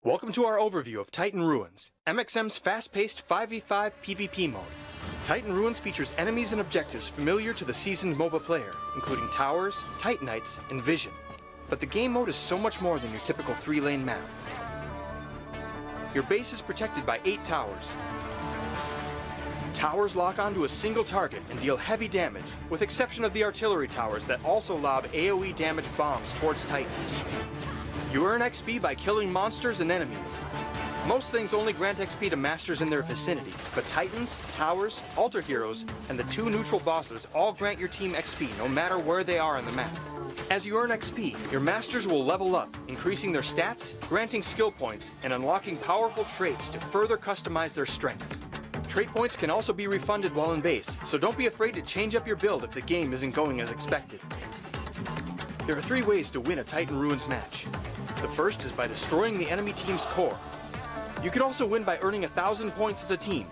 Welcome to our overview of Titan Ruins, MXM's fast-paced 5v5 PvP mode. Titan Ruins features enemies and objectives familiar to the seasoned MOBA player, including towers, Titanites, and vision. But the game mode is so much more than your typical 3-lane map. Your base is protected by 8 towers. Towers lock onto a single target and deal heavy damage, with exception of the artillery towers that also lob AoE damage bombs towards Titans. You earn XP by killing monsters and enemies. Most things only grant XP to masters in their vicinity, but Titans, towers, altar heroes, and the 2 neutral bosses all grant your team XP no matter where they are on the map. As you earn XP, your masters will level up, increasing their stats, granting skill points, and unlocking powerful traits to further customize their strengths. Trait points can also be refunded while in base, so don't be afraid to change up your build if the game isn't going as expected. There are 3 ways to win a Titan Ruins match. The first is by destroying the enemy team's core. You can also win by earning 1,000 points as a team.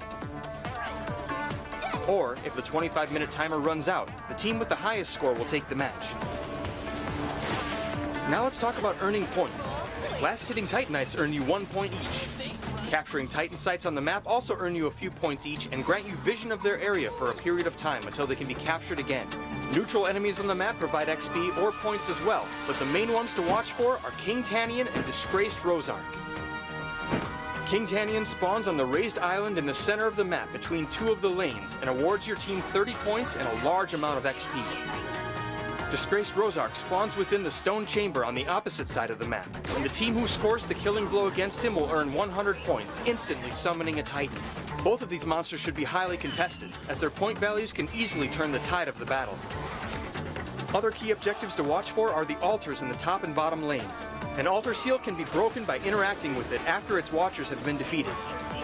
Or, if the 25-minute timer runs out, the team with the highest score will take the match. Now let's talk about earning points. Last-hitting Titanites earn you 1 point each. Capturing Titan sites on the map also earn you a few points each and grant you vision of their area for a period of time until they can be captured again. Neutral enemies on the map provide XP or points as well, but the main ones to watch for are King Tannian and Disgraced Rosark. King Tannian spawns on the raised island in the center of the map between 2 of the lanes and awards your team 30 points and a large amount of XP. Disgraced Rosark spawns within the stone chamber on the opposite side of the map, and the team who scores the killing blow against him will earn 100 points, instantly summoning a Titan. Both of these monsters should be highly contested, as their point values can easily turn the tide of the battle. Other key objectives to watch for are the altars in the top and bottom lanes. An altar seal can be broken by interacting with it after its watchers have been defeated.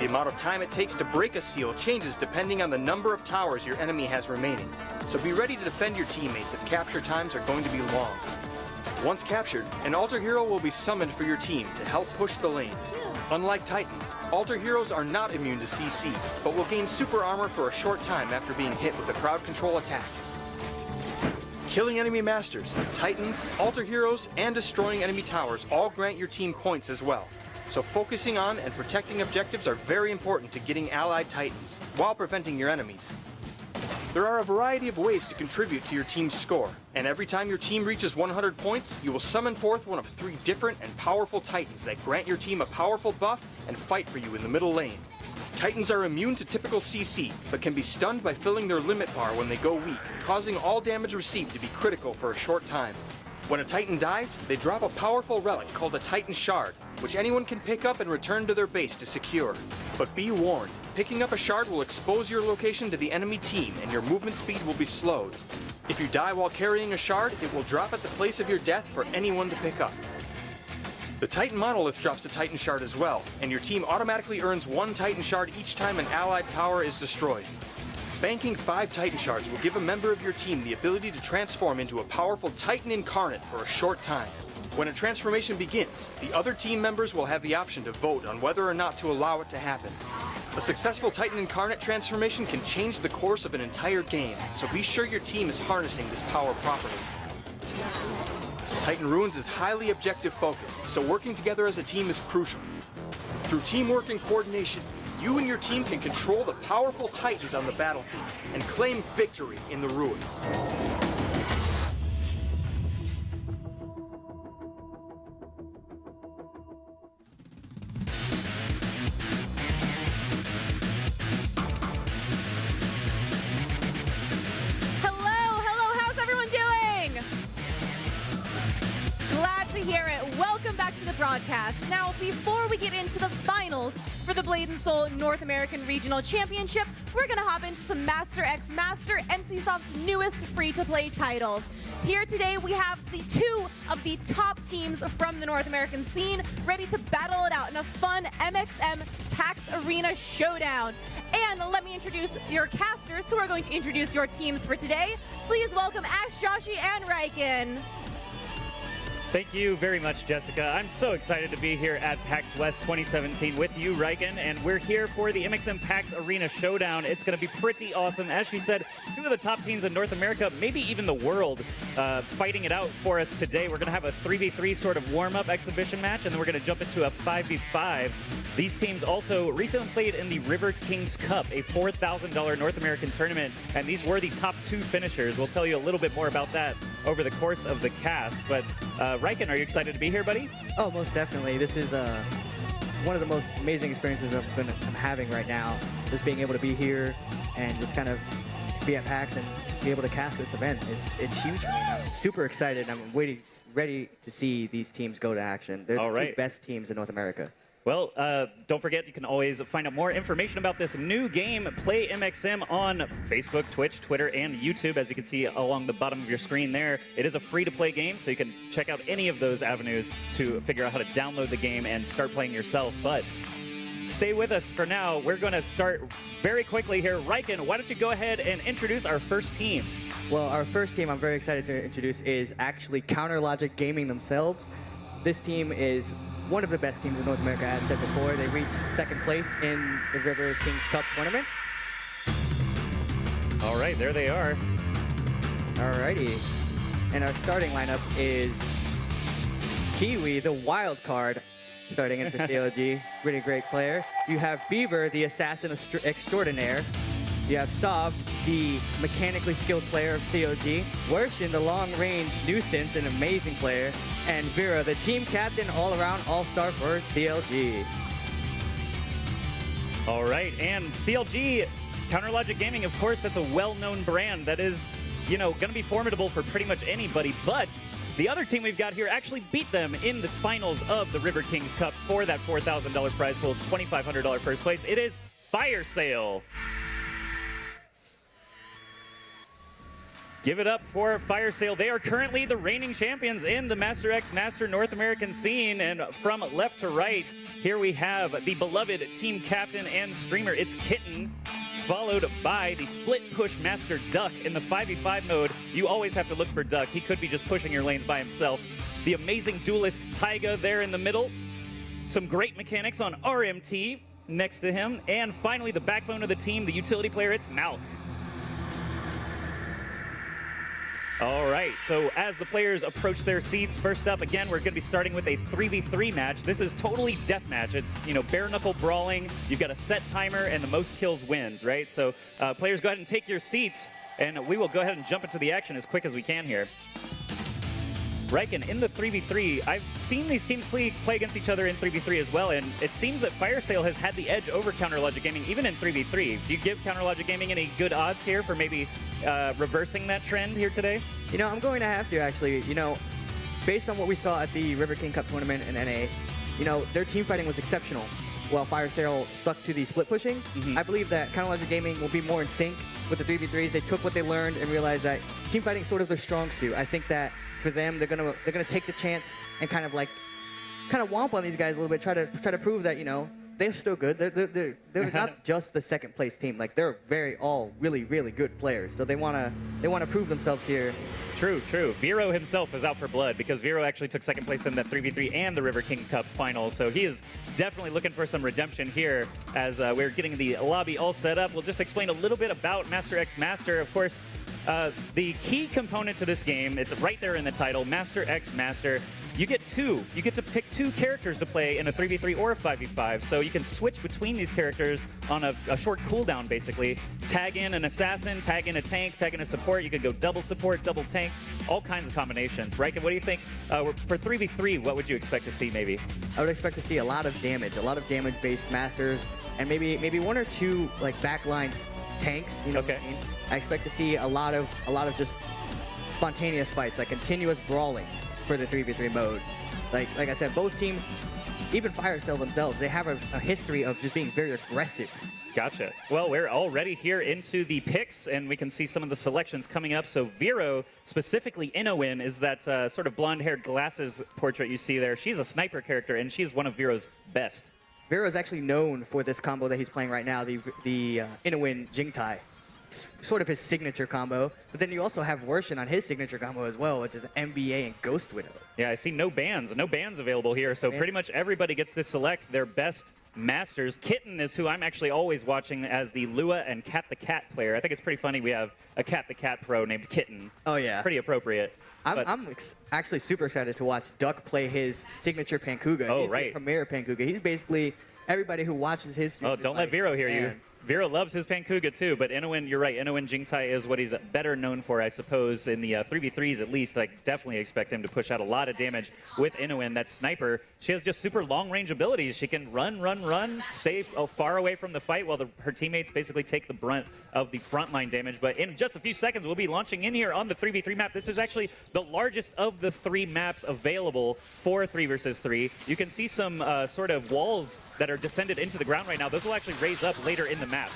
The amount of time it takes to break a seal changes depending on the number of towers your enemy has remaining, so be ready to defend your teammates if capture times are going to be long. Once captured, an altar hero will be summoned for your team to help push the lane. Unlike Titans, altar heroes are not immune to CC, but will gain super armor for a short time after being hit with a crowd control attack. Killing enemy masters, Titans, altar heroes, and destroying enemy towers all grant your team points as well. So focusing on and protecting objectives are very important to getting allied Titans, while preventing your enemies. There are a variety of ways to contribute to your team's score, and every time your team reaches 100 points, you will summon forth one of 3 different and powerful Titans that grant your team a powerful buff and fight for you in the middle lane. Titans are immune to typical CC, but can be stunned by filling their limit bar when they go weak, causing all damage received to be critical for a short time. When a Titan dies, they drop a powerful relic called a Titan Shard, which anyone can pick up and return to their base to secure. But be warned, picking up a shard will expose your location to the enemy team and your movement speed will be slowed. If you die while carrying a shard, it will drop at the place of your death for anyone to pick up. The Titan Monolith drops a Titan Shard as well, and your team automatically earns 1 Titan Shard each time an allied tower is destroyed. Banking 5 Titan Shards will give a member of your team the ability to transform into a powerful Titan Incarnate for a short time. When a transformation begins, the other team members will have the option to vote on whether or not to allow it to happen. A successful Titan Incarnate transformation can change the course of an entire game, so be sure your team is harnessing this power properly. Titan Ruins is highly objective focused, so working together as a team is crucial. Through teamwork and coordination, you and your team can control the powerful Titans on the battlefield and claim victory in the ruins. Broadcast. Now, before we get into the finals for the Blade & Soul North American Regional Championship, we're going to hop into some Master X Master, NCSoft's newest free-to-play titles. Here today, we have the 2 of the top teams from the North American scene ready to battle it out in a fun MXM PAX Arena showdown. And let me introduce your casters who are going to introduce your teams for today. Please welcome Ash, Joshi, and Riken. Thank you very much, Jessica. I'm so excited to be here at PAX West 2017 with you, Riken, and we're here for the MXM PAX Arena Showdown. It's going to be pretty awesome. As she said, two of the top teams in North America, maybe even the world, fighting it out for us today. We're going to have a 3v3 sort of warm-up exhibition match, and then we're going to jump into a 5v5. These teams also recently played in the River Kings Cup, a $4,000 North American tournament, and these were the top two finishers. We'll tell you a little bit more about that over the course of the cast, but Riken, are you excited to be here, buddy? Oh, most definitely. This is one of the most amazing experiences I'm having right now. Just being able to be here and just kind of be at PAX and be able to cast this event. It's huge for me. I'm super excited. I'm ready to see these teams go to action. They're the two best teams in North America. Well, don't forget, you can always find out more information about this new game, Play MXM, on Facebook, Twitch, Twitter, and YouTube, as you can see along the bottom of your screen there. It is a free-to-play game, so you can check out any of those avenues to figure out how to download the game and start playing yourself. But stay with us for now. We're going to start very quickly here. Riken, why don't you go ahead and introduce our first team? Well, our first team I'm very excited to introduce is actually Counter Logic Gaming themselves. This team is one of the best teams in North America, as I said before. They reached second place in the River Kings Cup tournament. All right, there they are. Alrighty. And our starting lineup is Kiwi, the wild card, starting in for CLG. Really great player. You have Beaver, the assassin extraordinaire. You have Sav, the mechanically skilled player of CLG. Wershin, the long-range nuisance, an amazing player. And Vera, the team captain, all-around all-star for CLG. All right, and CLG, Counter Logic Gaming, of course, that's a well-known brand that is, you know, going to be formidable for pretty much anybody. But the other team we've got here actually beat them in the finals of the River Kings Cup for that $4,000 prize pool, $2,500 first place. It is FIRESALE. Give it up for FIRESALE. They are currently the reigning champions in the Master X Master North American scene. And from left to right, here we have the beloved team captain and streamer. It's Kitten, followed by the split push Master Duck. In the 5v5 mode, you always have to look for Duck. He could be just pushing your lanes by himself. The amazing duelist Taiga there in the middle. Some great mechanics on RMT next to him. And finally, the backbone of the team, the utility player, it's Malk. All right, so as the players approach their seats, first up, again, we're going to be starting with a 3v3 match. This is totally deathmatch. It's, you know, bare-knuckle brawling. You've got a set timer, and the most kills wins, right? So players, go ahead and take your seats, and we will go ahead and jump into the action as quick as we can here. Riken, in the 3v3, I've seen these teams play against each other in 3v3 as well, and it seems that FIRESALE has had the edge over Counter Logic Gaming, even in 3v3. Do you give Counter Logic Gaming any good odds here for maybe reversing that trend here today? You know, I'm going to have to, actually. You know, based on what we saw at the River King Cup tournament in NA, you know, their team fighting was exceptional, while FIRESALE stuck to the split pushing. I believe that Counter Logic Gaming will be more in sync with the 3v3s. They took what they learned and realized that team fighting is sort of their strong suit. I think that for them, they're gonna take the chance and kind of womp on these guys a little bit, try to prove that, you know, they're still good. They're not just the second place team. Like, they're all really good players. So they wanna prove themselves here. True. Vero himself is out for blood because Vero actually took second place in that 3v3 and the River King Cup finals. So he is definitely looking for some redemption here as we're getting the lobby all set up. We'll just explain a little bit about Master X Master. Of course, the key component to this game, it's right there in the title, Master X Master. You get to pick two characters to play in a 3v3 or a 5v5, so you can switch between these characters on a short cooldown, basically. Tag in an assassin, tag in a tank, tag in a support. You could go double support, double tank, all kinds of combinations. Riken, what do you think? For 3v3, what would you expect to see, maybe? I would expect to see a lot of damage-based masters, and maybe one or two, like, backlines tanks, you know what I mean? I expect to see a lot of just spontaneous fights, like continuous brawling for the 3v3 mode. Like I said, both teams, even FIRESALE themselves, they have a history of just being very aggressive. Gotcha. Well, we're already here into the picks, and we can see some of the selections coming up. So Vero, specifically Inowin, is that sort of blonde-haired glasses portrait you see there. She's a sniper character, and she's one of Vero's best. Vero is actually known for this combo that he's playing right now, the Inowin Jingtai. sort of his signature combo. But then you also have Worshin on his signature combo as well, which is NBA and Ghost Widow. Yeah, I see no bans available here. So pretty much everybody gets to select their best masters. Kitten is who I'm actually always watching as the Lua and Cat the Cat player. I think it's pretty funny we have a Cat the Cat pro named Kitten. Oh, yeah. Pretty appropriate. I'm actually super excited to watch Duck play his signature Pankuga. Oh, He's right. the premier Pankuga. He's basically everybody who watches his stream. Oh, don't let Vero hear you. Vero loves his Pankuga too, but Inouen, you're right. Inouen Jingtai is what he's better known for, I suppose, in the 3v3s at least. I definitely expect him to push out a lot of damage with Inouen. That sniper, she has just super long-range abilities. She can run, stay far away from the fight while her teammates basically take the brunt of the frontline damage. But in just a few seconds, we'll be launching in here on the 3v3 map. This is actually the largest of the 3 maps available for 3 versus 3. You can see some sort of walls that are descended into the ground right now. Those will actually raise up later in the map.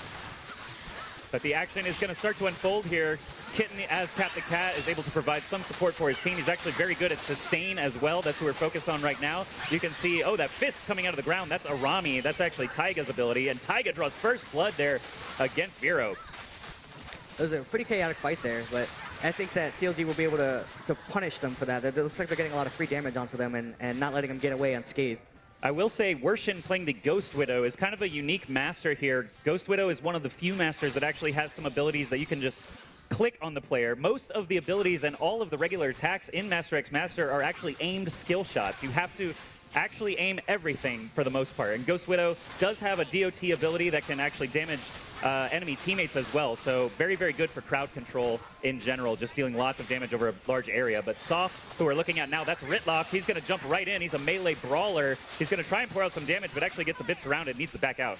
But the action is going to start to unfold here. Kitten, as Cat the Cat, is able to provide some support for his team. He's actually very good at sustain as well. That's who we're focused on right now. You can see, oh, that fist coming out of the ground. That's Arami. That's actually Taiga's ability. And Taiga draws first blood there against Vero. It was a pretty chaotic fight there, but I think that CLG will be able to punish them for that. It looks like they're getting a lot of free damage onto them and not letting them get away unscathed. I will say Worshin playing the Ghost Widow is kind of a unique master here. Ghost Widow is one of the few masters that actually has some abilities that you can just click on the player. Most of the abilities and all of the regular attacks in Master X Master are actually aimed skill shots. You have to actually aim everything for the most part. And Ghost Widow does have a DOT ability that can actually damage enemy teammates as well. So very, very good for crowd control in general, just dealing lots of damage over a large area. But Soft, who we're looking at now, that's Ritlock. He's going to jump right in. He's a melee brawler. He's going to try and pour out some damage, but actually gets a bit surrounded, needs to back out.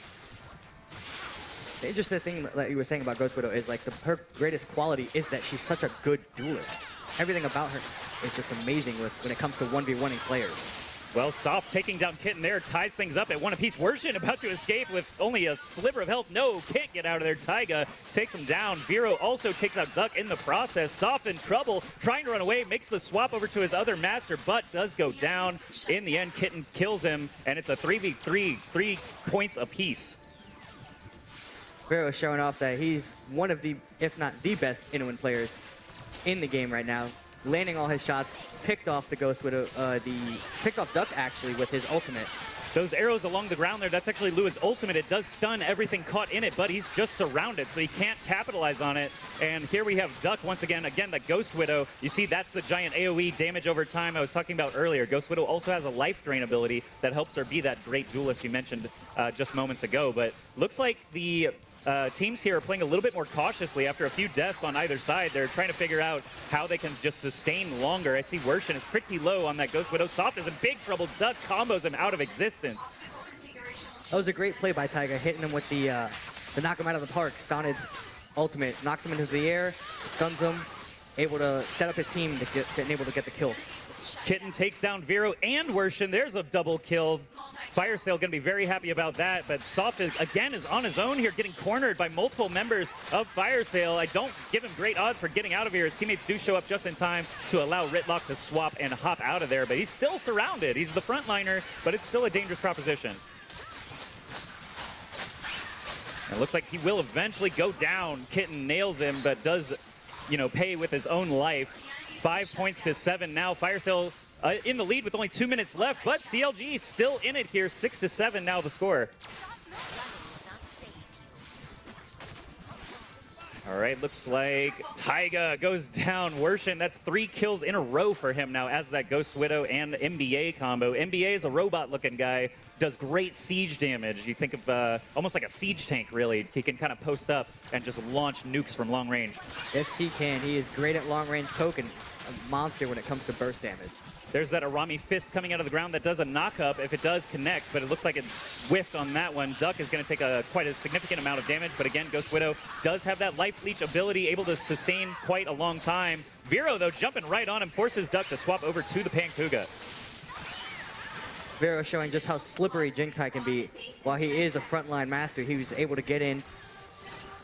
The interesting thing that you were saying about Ghost Widow is like her greatest quality is that she's such a good duelist. Everything about her is just amazing when it comes to 1v1ing players. Well, Soft taking down Kitten there, ties things up at one apiece. Worshin about to escape with only a sliver of health. No, can't get out of there. Taiga takes him down. Vero also takes out Duck in the process. Soft in trouble, trying to run away, makes the swap over to his other master, but does go down. In the end, Kitten kills him, and it's a 3v3, 3 points apiece. Vero is showing off that he's one of the, if not the best Inouen players in the game right now. Landing all his shots, picked off the Ghost Widow, picked off Duck actually with his ultimate. Those arrows along the ground there, that's actually Lua's ultimate. It does stun everything caught in it, but he's just surrounded, so he can't capitalize on it. And here we have Duck once again, the Ghost Widow. You see, that's the giant AoE damage over time I was talking about earlier. Ghost Widow also has a life drain ability that helps her be that great duelist you mentioned just moments ago. But looks like the teams here are playing a little bit more cautiously after a few deaths on either side. They're trying to figure out how they can just sustain longer. I see Worshin is pretty low on that Ghost Widow. Soft is in big trouble. Duck combos him out of existence. That was a great play by Taiga, hitting him with the knock him out of the park. Sonid's ultimate knocks him into the air, stuns him, able to set up his team to able to get the kill. Kitten takes down Vero and Worshin. There's a double kill. FIRESALE going to be very happy about that, but Soft is on his own here, getting cornered by multiple members of FIRESALE. I don't give him great odds for getting out of here. His teammates do show up just in time to allow Ritlock to swap and hop out of there, but he's still surrounded. He's the frontliner, but it's still a dangerous proposition. It looks like he will eventually go down. Kitten nails him, but does, pay with his own life. 5 points to 7 now. FIRESALE in the lead with only 2 minutes left, but CLG still in it here. 6-7 now the score. All right, looks like Taiga goes down. Worshin, that's 3 kills in a row for him now as that Ghost Widow and NBA combo. NBA is a robot-looking guy, does great siege damage. You think of almost like a siege tank, really. He can kind of post up and just launch nukes from long range. Yes, he can. He is great at long-range poke and a monster when it comes to burst damage. There's that Arami fist coming out of the ground that does a knock-up if it does connect, but it looks like it whiffed on that one. Duck is going to take quite a significant amount of damage, but again, Ghost Widow does have that life leech ability, able to sustain quite a long time. Vero, though, jumping right on him, forces Duck to swap over to the Pankuga. Vero showing just how slippery Jingtai can be. While he is a frontline master, he was able to get in,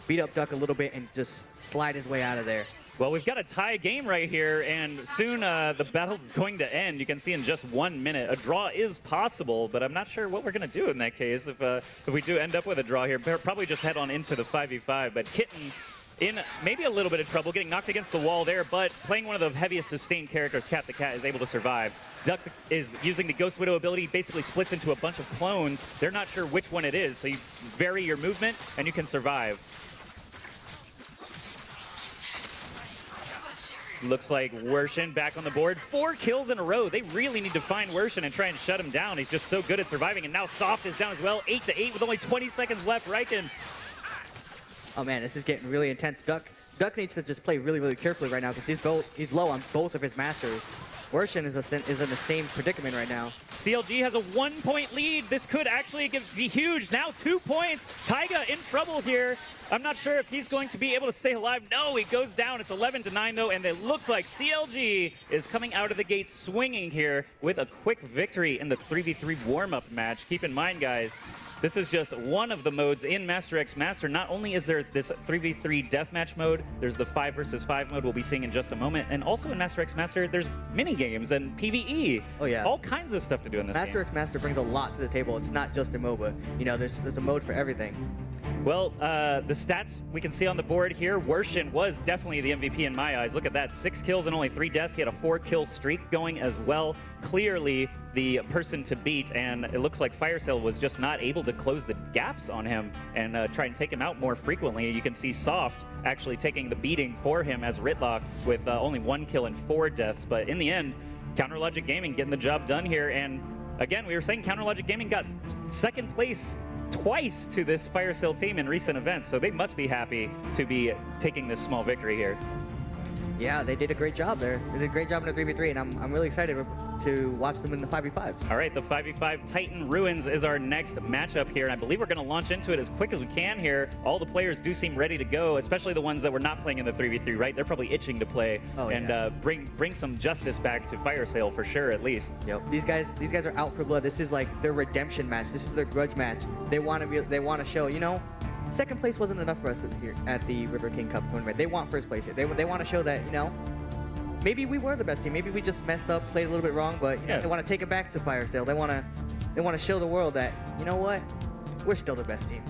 beat up Duck a little bit, and just slide his way out of there. Well, we've got a tie game right here, and soon the battle is going to end. You can see in just 1 minute. A draw is possible, but I'm not sure what we're going to do in that case. If we do end up with a draw here, probably just head on into the 5v5. But Kitten in maybe a little bit of trouble, getting knocked against the wall there, but playing one of the heaviest sustained characters, Cat the Cat, is able to survive. Duck is using the Ghost Widow ability, basically splits into a bunch of clones. They're not sure which one it is, so you vary your movement and you can survive. Looks like Wershin back on the board. 4 kills in a row. They really need to find Wershin and try and shut him down. He's just so good at surviving. And now Soft is down as well. 8-8 with only 20 seconds left. Riken. Oh man, this is getting really intense. Duck needs to just play really, really carefully right now because he's low on both of his masters. Wershin is in the same predicament right now. CLG has a 1-point lead. This could actually be huge. Now 2 points. Taiga in trouble here. I'm not sure if he's going to be able to stay alive. No, he goes down. It's 11-9 though, and it looks like CLG is coming out of the gate swinging here with a quick victory in the 3v3 warm-up match. Keep in mind, guys, this is just one of the modes in Master X Master. Not only is there this 3v3 deathmatch mode, there's the 5 versus 5 mode we'll be seeing in just a moment, and also in Master X Master, there's mini games and PvE. Oh yeah, all kinds of stuff to do in this game. Master X Master brings a lot to the table. It's not just a MOBA. You know, there's a mode for everything. Well, the stats we can see on the board here, Wershin was definitely the MVP in my eyes. Look at that, 6 kills and only 3 deaths. He had a 4-kill streak going as well. Clearly the person to beat, and it looks like FIRESALE was just not able to close the gaps on him and try and take him out more frequently. You can see Soft actually taking the beating for him as Ritlock with only 1 kill and 4 deaths. But in the end, Counterlogic Gaming getting the job done here. And again, we were saying Counterlogic Gaming got 2nd place twice to this FIRESALE team in recent events, so they must be happy to be taking this small victory here. Yeah, they did a great job there. They did a great job in the 3v3, and I'm really excited to watch them in the 5v5s. All right, the 5v5 Titan Ruins is our next matchup here, and I believe we're going to launch into it as quick as we can here. All the players do seem ready to go, especially the ones that were not playing in the 3v3, right? They're probably itching to play bring some justice back to FIRESALE for sure, at least. Yep. These guys are out for blood. This is like their redemption match. This is their grudge match. They want to show, you know, 2nd place wasn't enough for us here at the River King Cup tournament. They want 1st place. They want to show that, you know, maybe we were the best team. Maybe we just messed up, played a little bit wrong, but you know, they want to take it back to FIRESALE. They want to show the world that, you know what, we're still the best team.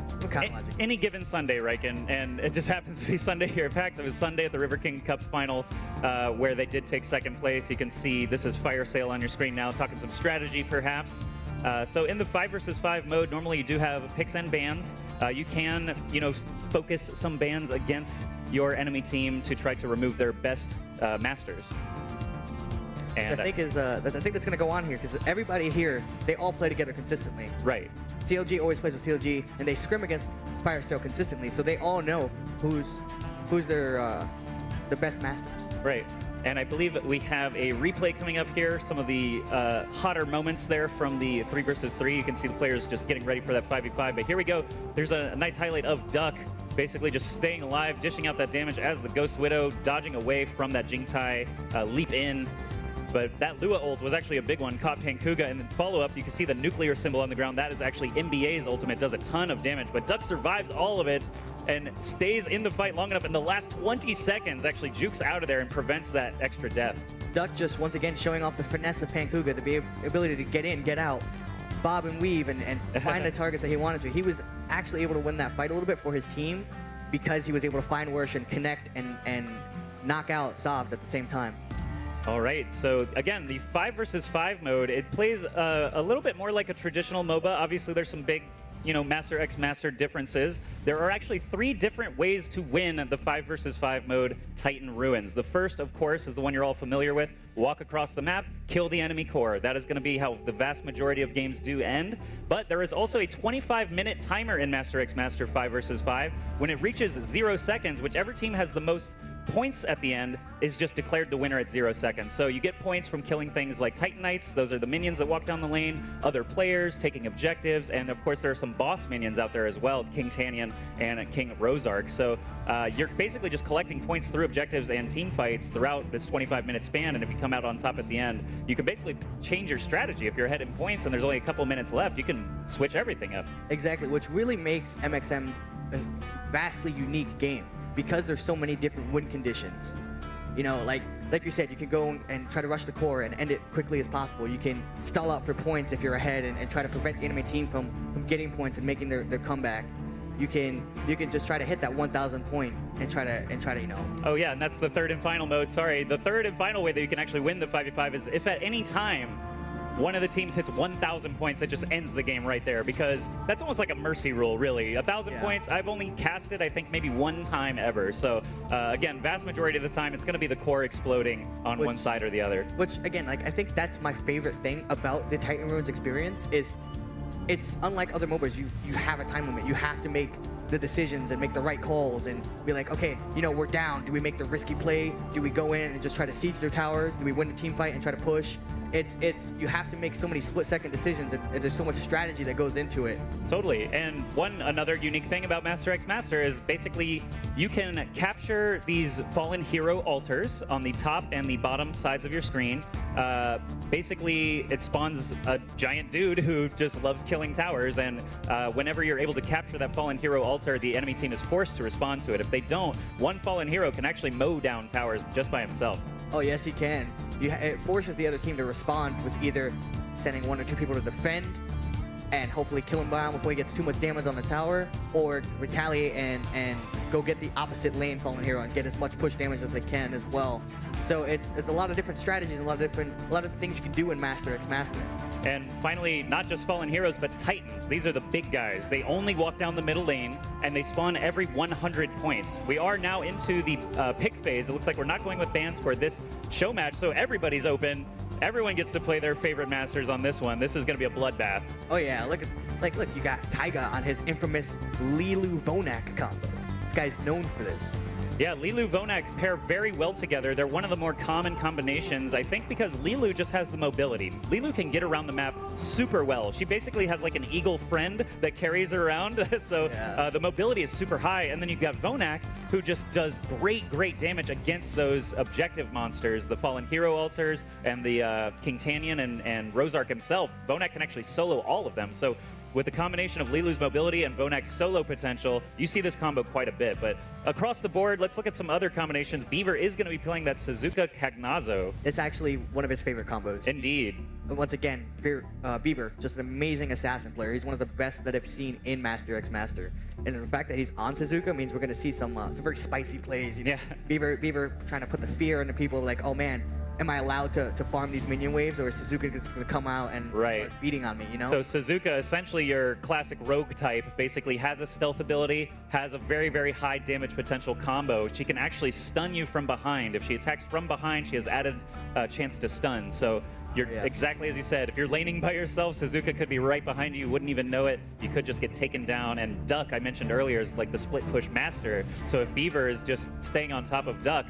Any given Sunday, Riken, and it just happens to be Sunday here at PAX. It was Sunday at the River King Cup's final, where they did take 2nd place. You can see this is FIRESALE on your screen now, talking some strategy perhaps. So in the 5 versus 5 mode, normally you do have picks and bans. You can, you know, focus some bans against your enemy team to try to remove their best masters. And I think that's going to go on here because everybody here, they all play together consistently. Right. CLG always plays with CLG, and they scrim against FIRESALE consistently, so they all know who's their the best masters. Right. And I believe we have a replay coming up here, some of the hotter moments there from the 3 versus 3. You can see the players just getting ready for that 5v5. But here we go. There's a nice highlight of Duck basically just staying alive, dishing out that damage as the Ghost Widow, dodging away from that Jingtai leap in. But that Lua ult was actually a big one, caught Pankuga, and then follow-up, you can see the nuclear symbol on the ground. That is actually MBA's ultimate, does a ton of damage, but Duck survives all of it and stays in the fight long enough. In the last 20 seconds, actually jukes out of there and prevents that extra death. Duck just, once again, showing off the finesse of Pankuga, the ability to get in, get out, bob and weave, and find the targets that he wanted to. He was actually able to win that fight a little bit for his team because he was able to find Wershin, connect, and knock out Soft at the same time. All right, so again, the 5 versus 5 mode, it plays a little bit more like a traditional MOBA. Obviously, there's some big, you know, Master X Master differences. There are actually 3 different ways to win the 5 versus 5 mode Titan Ruins. The first, of course, is the one you're all familiar with. Walk across the map, kill the enemy core. That is going to be how the vast majority of games do end. But there is also a 25-minute timer in Master X Master 5 versus 5. When it reaches 0 seconds, whichever team has the most points at the end is just declared the winner at 0 seconds. So you get points from killing things like Titanites. Those are the minions that walk down the lane, other players taking objectives, and of course there are some boss minions out there as well, King Tanyan and King Rosark. So you're basically just collecting points through objectives and team fights throughout this 25-minute span, and if you come out on top at the end, you can basically change your strategy. If you're ahead in points and there's only a couple minutes left, you can switch everything up. Exactly, which really makes MXM a vastly unique game, because there's so many different win conditions. You know, like you said, you can go and try to rush the core and end it quickly as possible. You can stall out for points if you're ahead and try to prevent the enemy team from getting points and making their comeback. you can just try to hit that 1,000 point and try to, you know. Oh yeah, and that's the third and final mode. Sorry, the third and final way that you can actually win the 5v5 is if at any time one of the teams hits 1,000 points, that just ends the game right there, because that's almost like a mercy rule, really. 1,000 points, I've only casted, I think, maybe one time ever. So again, vast majority of the time, it's going to be the core exploding on one side or the other. Which, again, like, I think that's my favorite thing about the Titan Ruins experience is it's unlike other MOBAs. You have a time limit. You have to make the decisions and make the right calls and be like, okay, you know, we're down. Do we make the risky play? Do we go in and just try to siege their towers? Do we win a team fight and try to push? It's you have to make so many split-second decisions, and there's so much strategy that goes into it. Totally. And another unique thing about Master X Master is basically you can capture these fallen hero altars on the top and the bottom sides of your screen. Basically, it spawns a giant dude who just loves killing towers, and whenever you're able to capture that fallen hero altar, the enemy team is forced to respond to it. If they don't, one fallen hero can actually mow down towers just by himself. Oh yes, he can. It forces the other team to respond with either sending 1 or 2 people to defend and hopefully kill him down before he gets too much damage on the tower, or retaliate and go get the opposite lane fallen hero and get as much push damage as they can as well. So it's a lot of different strategies and a lot of things you can do in Master X Master. And finally, not just fallen heroes, but Titans. These are the big guys. They only walk down the middle lane, and they spawn every 100 points. We are now into the pick phase. It looks like we're not going with bans for this show match, so everybody's open. Everyone gets to play their favorite masters on this one. This is going to be a bloodbath. Oh yeah, look, you got Taiga on his infamous Lilu Vonak combo. This guy's known for this. Yeah, Lilu Vonak pair very well together. They're one of the more common combinations, I think, because Lilu just has the mobility. Lilu can get around the map super well. She basically has like an eagle friend that carries her around, so the mobility is super high. And then you've got Vonak, who just does great damage against those objective monsters, the Fallen Hero Altars and the King Tanyan and Rosark himself. Vonak can actually solo all of them. So with the combination of Lilu's mobility and Vonak's solo potential, you see this combo quite a bit. But across the board, let's look at some other combinations. Beaver is going to be playing that Suzuka Kagnazo. It's actually one of his favorite combos. Indeed. But once again, Beaver, just an amazing assassin player. He's one of the best that I've seen in Master X Master. And the fact that he's on Suzuka means we're going to see some very spicy plays. You know? Yeah. Beaver trying to put the fear into people, like, oh man, am I allowed to farm these minion waves, or is Suzuka just going to come out and start beating on me, you know? So Suzuka, essentially your classic rogue type, basically has a stealth ability, has a very high damage potential combo. She can actually stun you from behind. If she attacks from behind, she has added a chance to stun. So you're exactly as you said, if you're laning by yourself, Suzuka could be right behind you, wouldn't even know it. You could just get taken down. And Duck, I mentioned earlier, is like the split push master. So if Beaver is just staying on top of Duck,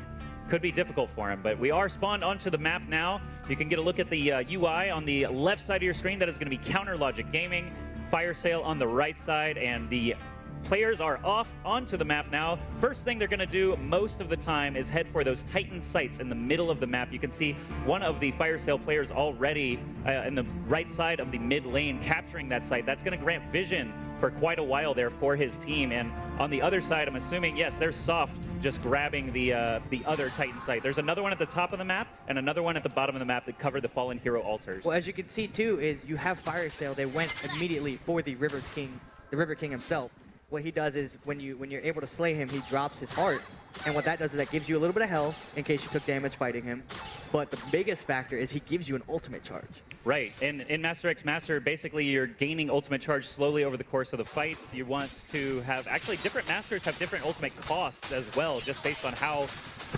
could be difficult for him, but we are spawned onto the map now. You can get a look at the UI on the left side of your screen. That is going to be Counter Logic Gaming, FIRESALE on the right side, and the players are off onto the map now. First thing they're going to do most of the time is head for those Titan sites in the middle of the map. You can see one of the FIRESALE players already in the right side of the mid lane capturing that site. That's going to grant vision for quite a while there for his team. And on the other side, I'm assuming, yes, there's Soft just grabbing the other Titan site. There's another one at the top of the map and another one at the bottom of the map that cover the Fallen Hero Altars. Well, as you can see too, is you have FIRESALE. They went immediately for the River King himself. What he does is when you're able to slay him, he drops his heart, and what that does is that gives you a little bit of health in case you took damage fighting him. But the biggest factor is he gives you an ultimate charge. Right, and in Master X Master, basically you're gaining ultimate charge slowly over the course of the fights. You want to have, actually different masters have different ultimate costs as well, just based on how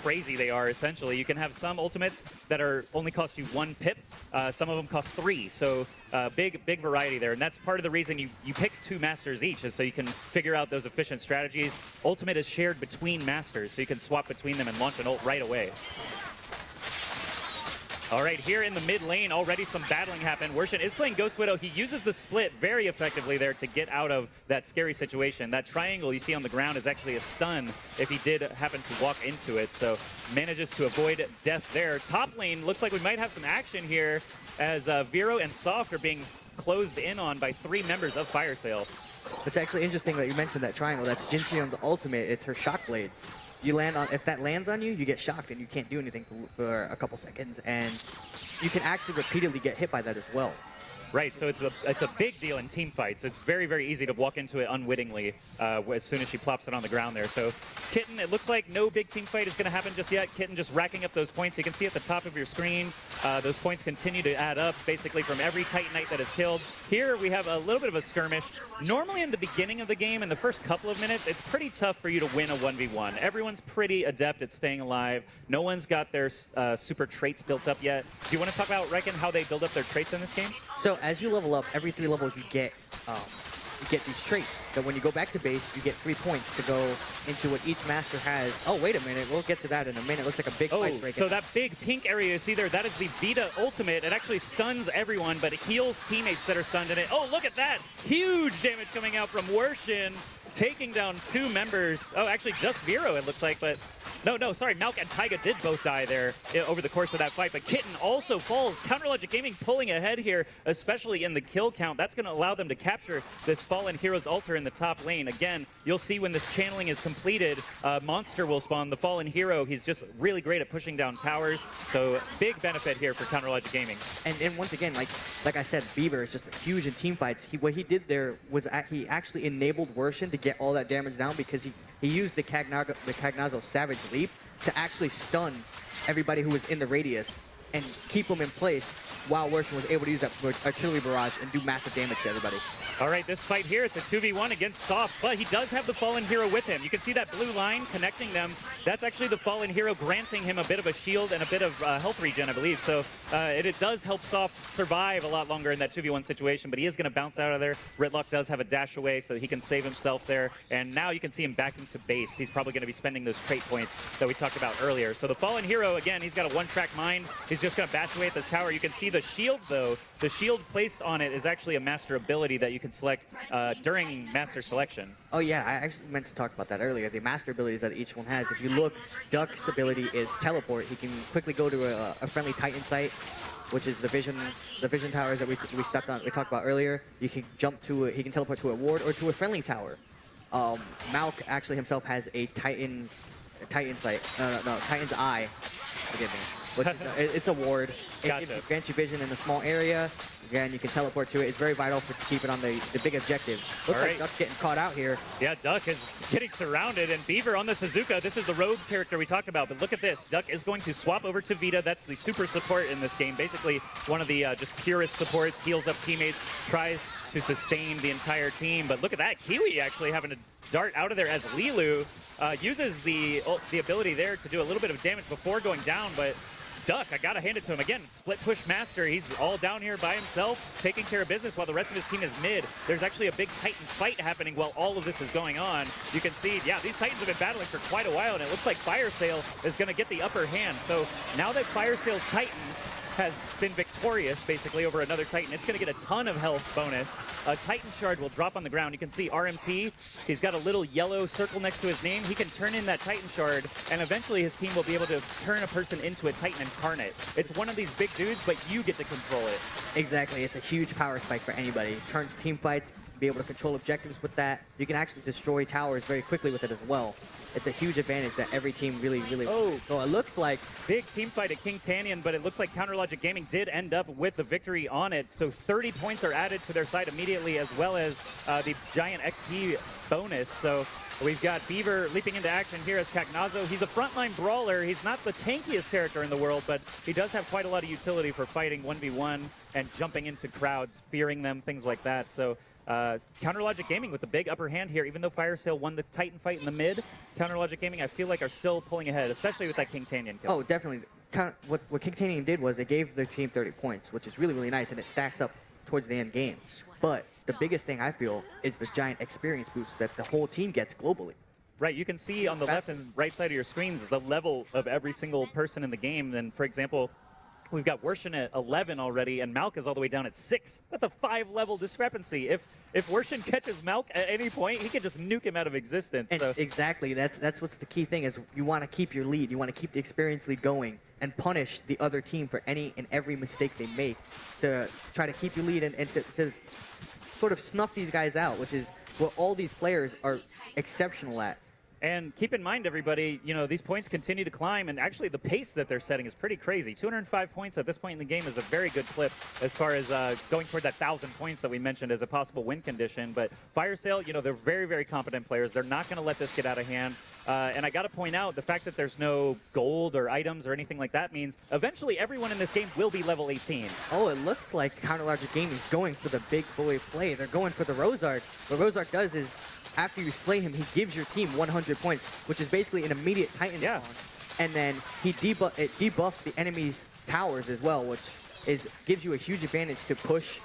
crazy they are, essentially. You can have some ultimates that only cost you 1 pip, some of them cost 3, so big variety there, and that's part of the reason you pick 2 masters each, is so you can figure out those efficient strategies. Ultimate is shared between masters, so you can swap between them and launch an ult right away. All right, here in the mid lane, already some battling happened. Worshin is playing Ghost Widow. He uses the split very effectively there to get out of that scary situation. That triangle you see on the ground is actually a stun if he did happen to walk into it, so manages to avoid death there. Top lane, looks like we might have some action here as Vero and Soft are being closed in on by 3 members of FIRESALE. It's actually interesting that you mentioned that triangle. That's Jinseon's ultimate. It's her shock blades. You land on, if that lands on you, you get shocked and you can't do anything for a couple seconds, and you can actually repeatedly get hit by that as well. Right, so it's a big deal in team fights. It's very, very easy to walk into it unwittingly as soon as she plops it on the ground there. So Kitten, it looks like no big team fight is going to happen just yet. Kitten just racking up those points. You can see at the top of your screen, those points continue to add up basically from every Titanite that is killed. Here we have a little bit of a skirmish. Normally in the beginning of the game, in the first couple of minutes, it's pretty tough for you to win a 1v1. Everyone's pretty adept at staying alive. No one's got their super traits built up yet. Do you want to talk about, Reckon, how they build up their traits in this game? So as you level up, every 3 levels you get these traits. So when you go back to base, you get 3 points to go into what each master has. Oh, wait a minute. We'll get to that in a minute. Looks like a big fight breaking. So that big pink area you see there, that is the Vita ultimate. It actually stuns everyone, but it heals teammates that are stunned in it. Oh, look at that. Huge damage coming out from Worshin, taking down 2 members. Oh, actually just Vero, it looks like, but no, sorry, Malk and Taiga did both die there over the course of that fight, but Kitten also falls. Counterlogic Gaming pulling ahead here, especially in the kill count. That's going to allow them to capture this Fallen Hero's altar in the top lane. Again, you'll see when this channeling is completed, Monster will spawn. The Fallen Hero, he's just really great at pushing down towers, so big benefit here for Counterlogic Gaming. And once again, like I said, Beaver is just huge in team fights. What he did there was he actually enabled Worshin to get all that damage down because he used the Cagnazo Savage Leap to actually stun everybody who was in the radius and keep them in place while Worshin was able to use that artillery barrage and do massive damage to everybody. All right, this fight here, it's a 2v1 against Soft, but he does have the Fallen Hero with him. You can see that blue line connecting them. That's actually the Fallen Hero granting him a bit of a shield and a bit of health regen, I believe. So it does help Soft survive a lot longer in that 2v1 situation, but he is going to bounce out of there. Ritlock does have a dash away, so he can save himself there. And now you can see him back into base. He's probably going to be spending those trait points that we talked about earlier. So the Fallen Hero, again, he's got a one-track mind. He's just going to bash away at this tower. You can see the shield, though. The shield placed on it is actually a master ability that you can select during master selection. Oh yeah, I actually meant to talk about that earlier. The master abilities that each one has. If you look, Duck's ability is teleport. He can quickly go to a friendly Titan site, which is the vision towers that we talked about earlier. You can jump to he can teleport to a ward or to a friendly tower. Malk actually himself has a Titan site. No, Titan's Eye. Forgive me. It's a ward. Gotcha. It grants you vision in a small area. Again, you can teleport to it. It's very vital to keep it on the big objective. Looks like Duck's getting caught out here. Yeah, Duck is getting surrounded, and Beaver on the Suzuka. This is the rogue character we talked about, but look at this. Duck is going to swap over to Vita. That's the super support in this game. Basically, one of the just purest supports, heals up teammates, tries to sustain the entire team. But look at that. Kiwi actually having to dart out of there as Lilu uses the ability there to do a little bit of damage before going down, but Duck, I gotta hand it to him. Again, split push master. He's all down here by himself, taking care of business while the rest of his team is mid. There's actually a big Titan fight happening while all of this is going on. You can see, yeah, these Titans have been battling for quite a while, and it looks like FIRESALE is gonna get the upper hand. So now that FIRESALE's Titan has been victorious basically over another Titan, it's going to get a ton of health bonus. A Titan shard will drop on the ground. You can see RMT, he's got a little yellow circle next to his name. He can turn in that Titan shard, and eventually his team will be able to turn a person into a Titan incarnate. It's one of these big dudes, but you get to control it. Exactly, it's a huge power spike for anybody. Turns team fights, be able to control objectives with that. You can actually destroy towers very quickly with it as well. It's a huge advantage that every team really so it looks like big team fight at King Tanyan, but it looks like Counterlogic Gaming did end up with the victory on it. So 30 points are added to their side immediately, as well as the giant XP bonus. So we've got Beaver leaping into action here as Cagnazo. He's a frontline brawler. He's not the tankiest character in the world, but he does have quite a lot of utility for fighting 1v1 and jumping into crowds, fearing them, things like that. So Counterlogic Gaming with the big upper hand here. Even though FIRESALE won the Titan fight in the mid, Counterlogic Gaming, I feel like, are still pulling ahead, especially with that King Tanyan kill. Oh, definitely. What King Tanyan did was it gave their team 30 points, which is really, really nice, and it stacks up towards the end game. But the biggest thing I feel is the giant experience boost that the whole team gets globally. Right, you can see on the left and right side of your screens the level of every single person in the game. And for example, we've got Worshin at 11 already, and Malk is all the way down at 6. That's a 5-level discrepancy. If Worshin catches Malk at any point, he can just nuke him out of existence. And so. Exactly. That's what's the key thing is you want to keep your lead. You want to keep the experience lead going and punish the other team for any and every mistake they make to try to keep your lead and to sort of snuff these guys out, which is what all these players are exceptional at. And keep in mind, everybody, you know, these points continue to climb, and actually the pace that they're setting is pretty crazy. 205 points at this point in the game is a very good clip as far as going toward that 1,000 points that we mentioned as a possible win condition. But FIRESALE, you know, they're very, very competent players. They're not going to let this get out of hand. And I got to point out, the fact that there's no gold or items or anything like that means eventually everyone in this game will be level 18. Oh, it looks like Counter Logic Gaming is going for the big boy play. They're going for the Rosark. What Rosark does is, after you slay him, he gives your team 100 points, which is basically an immediate Titan spawn. And then it debuffs the enemy's towers as well, which gives you a huge advantage to push.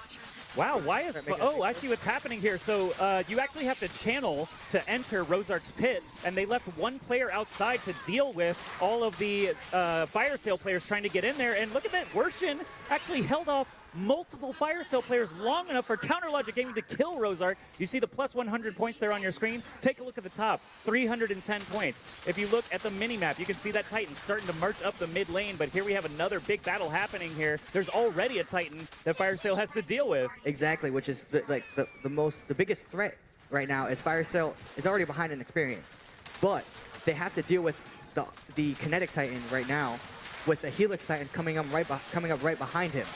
Wow, why is... Oh, I see what's happening here. So you actually have to channel to enter Rosark's pit, and they left one player outside to deal with all of the FIRESALE players trying to get in there. And look at that, Worshin actually held off multiple FIRESALE players long enough for Counter Logic Gaming to kill Rosark. You see the plus 100 points there on your screen. Take a look at the top, 310 points. If you look at the mini-map, you can see that Titan starting to march up the mid lane, but here we have another big battle happening here. There's already a Titan that FIRESALE has to deal with. Exactly, which is the biggest threat right now, is FIRESALE is already behind in experience, but they have to deal with the Kinetic Titan right now, with the Helix Titan coming up right behind him.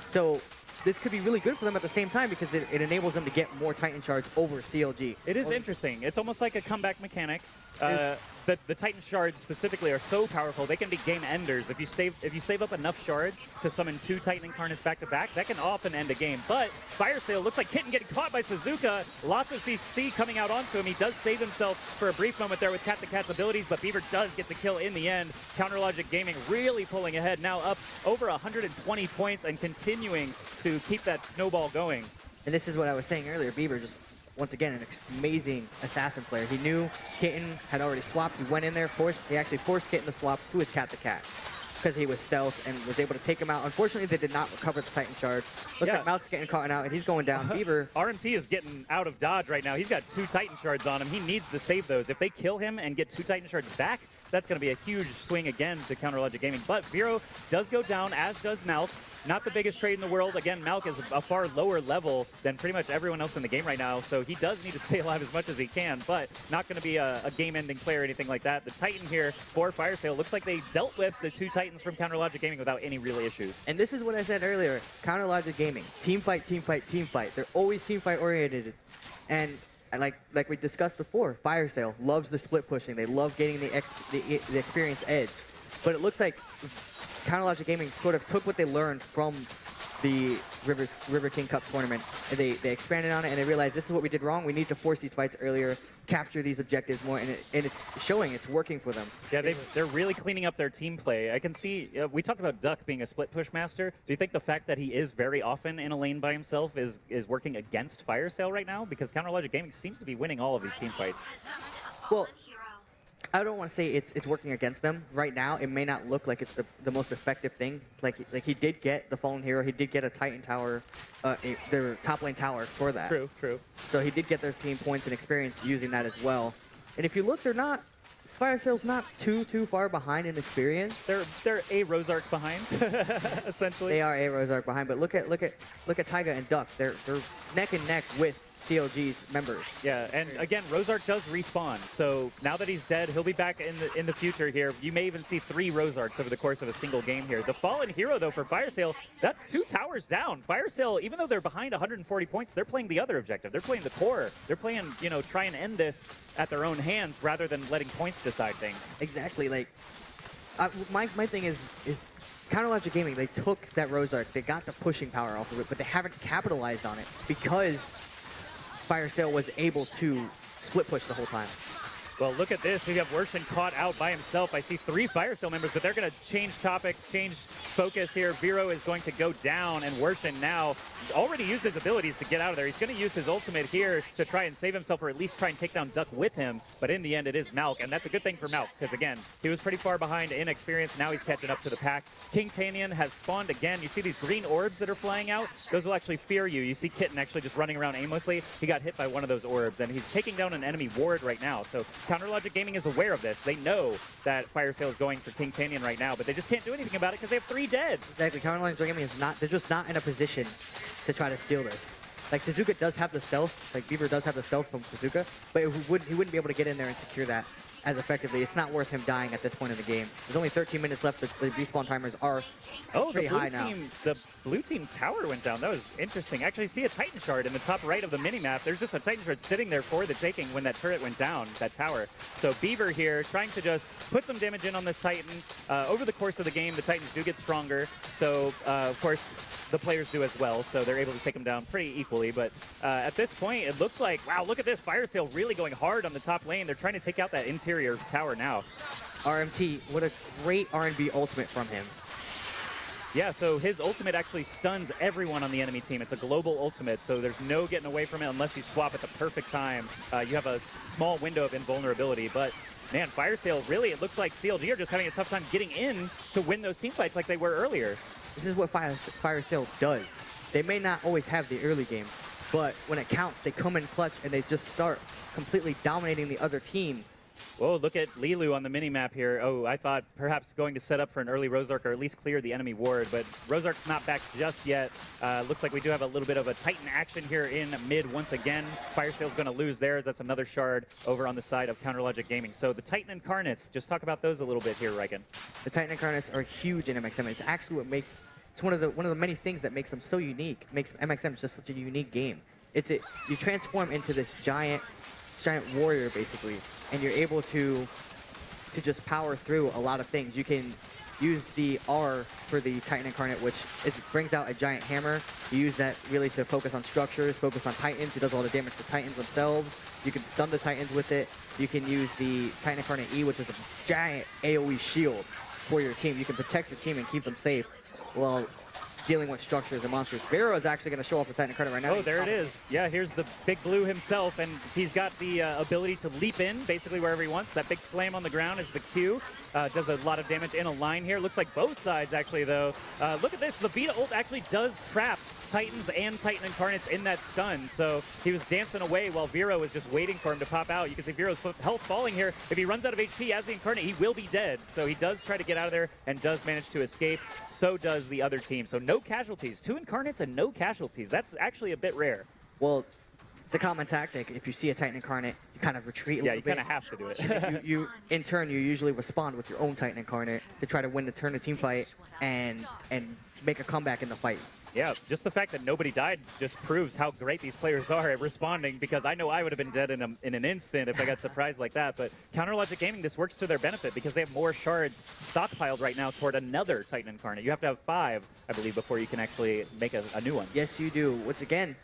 So this could be really good for them at the same time, because it enables them to get more Titan shards over CLG. It is interesting. It's almost like a comeback mechanic. The Titan shards specifically are so powerful, they can be game enders. If you save up enough shards to summon 2 Titan Incarnates back to back, that can often end a game. But FIRESALE looks like Kitten getting caught by Suzuka. Lots of CC coming out onto him. He does save himself for a brief moment there with Cat the Cat's abilities, but Beaver does get the kill in the end. Counter Logic Gaming really pulling ahead, now up over 120 points and continuing to keep that snowball going. And this is what I was saying earlier. Beaver just, once again, an amazing assassin player. He knew Kitten had already swapped. He went in there, he actually forced Kitten to swap to his Cat the Cat, because he was stealth and was able to take him out. Unfortunately, they did not recover the Titan shards. Looks like Malk's getting caught out, and he's going down. Beaver. RMT is getting out of dodge right now. He's got 2 Titan shards on him. He needs to save those. If they kill him and get 2 Titan shards back, that's going to be a huge swing again to Counter Logic Gaming. But Vero does go down, as does Malk. Not the biggest trade in the world. Again, Malk is a far lower level than pretty much everyone else in the game right now, so he does need to stay alive as much as he can, but not going to be a game-ending player or anything like that. The Titan here for FIRESALE looks like they dealt with the 2 Titans from Counter Logic Gaming without any real issues. And this is what I said earlier. Counter Logic Gaming, team fight, team fight, team fight. They're always team fight oriented. And like we discussed before, FIRESALE loves the split pushing. They love getting the experience edge. But it looks like Counter Logic Gaming sort of took what they learned from the River King Cup tournament, and they expanded on it, and they realized this is what we did wrong. We need to force these fights earlier, capture these objectives more, and it's showing, it's working for them. Yeah, they're really cleaning up their team play. I can see, we talked about Duck being a split push master. Do you think the fact that he is very often in a lane by himself is working against FIRESALE right now? Because Counter Logic Gaming seems to be winning all of these team fights. Well, I don't want to say it's working against them right now. It may not look like it's the most effective thing. Like he did get the Fallen Hero. He did get a Titan tower, their top lane tower for that. True. So he did get their team points and experience using that as well. And if you look, FIRESALE's not too far behind in experience. They're a Rosark behind, essentially. They are a Rosark behind, but look at Taiga and Duck. They're neck and neck with CLG's members. Yeah, and again, Rosark does respawn, so now that he's dead, he'll be back in the future here. You may even see 3 Rosarks over the course of a single game here. The Fallen Hero, though, for FIRESALE, that's 2 towers down. FIRESALE, even though they're behind 140 points, they're playing the other objective. They're playing the core. They're playing, try and end this at their own hands rather than letting points decide things. Exactly. Like, my thing is Counter Logic Gaming, they took that Rosark, they got the pushing power off of it, but they haven't capitalized on it because FIRESALE was able to split push the whole time. Well, look at this. We have Worshin caught out by himself. I see 3 FIRESALE members, but they're going to change topic, change focus here. Vero is going to go down, and Worshin now already used his abilities to get out of there. He's going to use his ultimate here to try and save himself, or at least try and take down Duck with him. But in the end, it is Malk, and that's a good thing for Malk, because again, he was pretty far behind in experience. Now he's catching up to the pack. King Tanyan has spawned again. You see these green orbs that are flying out? Those will actually fear you. You see Kitten actually just running around aimlessly. He got hit by one of those orbs, and he's taking down an enemy ward right now. So Counter Logic Gaming is aware of this. They know that FIRESALE is going for King Tanyan right now, but they just can't do anything about it because they have 3 dead. Exactly. Counter Logic Gaming is not, they're just not in a position to try to steal this. Like Suzuka does have the stealth, like Beaver does have the stealth from Suzuka, but he wouldn't be able to get in there and secure that as effectively. It's not worth him dying at this point in the game. There's only 13 minutes left. The respawn timers are pretty high now. The blue team tower went down. That was interesting. Actually, see a Titan shard in the top right of the minimap. There's just a Titan shard sitting there for the taking when that turret went down, that tower. So Beaver here trying to just put some damage in on this Titan. Over the course of the game, the Titans do get stronger. So, of course, the players do as well, so they're able to take them down pretty equally. But at this point, it looks like, wow, look at this. FIRESALE really going hard on the top lane. They're trying to take out that interior tower now. RMT, what a great R&B ultimate from him. Yeah, so his ultimate actually stuns everyone on the enemy team. It's a global ultimate, so there's no getting away from it unless you swap at the perfect time. You have a small window of invulnerability, but man, FIRESALE, really, it looks like CLG are just having a tough time getting in to win those team fights like they were earlier. This is what FIRESALE does. They may not always have the early game, but when it counts, they come in clutch and they just start completely dominating the other team. Whoa, look at Lilu on the mini-map here. Oh, I thought perhaps going to set up for an early Rozark or at least clear the enemy ward, but Rozark's not back just yet. Looks like we do have a little bit of a Titan action here in mid once again. FIRESALE's going to lose there. That's another shard over on the side of Counterlogic Gaming. So the Titan Incarnates, just talk about those a little bit here, Riken. The Titan Incarnates are huge in MXM. It's actually what makes, it's one of the many things that makes them so unique, makes MXM just such a unique game. You transform into this giant warrior basically, and you're able to just power through a lot of things. You can use the R for the Titan Incarnate, which brings out a giant hammer. You use that really to focus on structures, focus on Titans. It does all the damage to Titans themselves. You can stun the Titans with it. You can use the Titan Incarnate E, which is a giant AoE shield for your team. You can protect your team and keep them safe while dealing with structures and monsters. Vero is actually going to show off the Titan Incarnate right now. Oh, there it is. Yeah, here's the big blue himself, and he's got the ability to leap in basically wherever he wants. That big slam on the ground is the Q. Does a lot of damage in a line here. Looks like both sides actually, though. Look at this. The Vita ult actually does trap Titans and Titan Incarnates in that stun. So he was dancing away while Vero was just waiting for him to pop out. You can see Vero's health falling here. If he runs out of HP as the Incarnate, he will be dead. So he does try to get out of there and does manage to escape. So does the other team. So no casualties. 2 Incarnates and no casualties. That's actually a bit rare. Well, it's a common tactic. If you see a Titan Incarnate, you kind of retreat a little bit. Yeah, you kind of have to do it. you in turn, you usually respond with your own Titan Incarnate to try to win the turn of team fight and make a comeback in the fight. Yeah, just the fact that nobody died just proves how great these players are at responding, because I know I would have been dead in an instant if I got surprised like that. But Counterlogic Gaming, this works to their benefit because they have more shards stockpiled right now toward another Titan Incarnate. You have to have 5, I believe, before you can actually make a new one. Yes, you do. Which, again,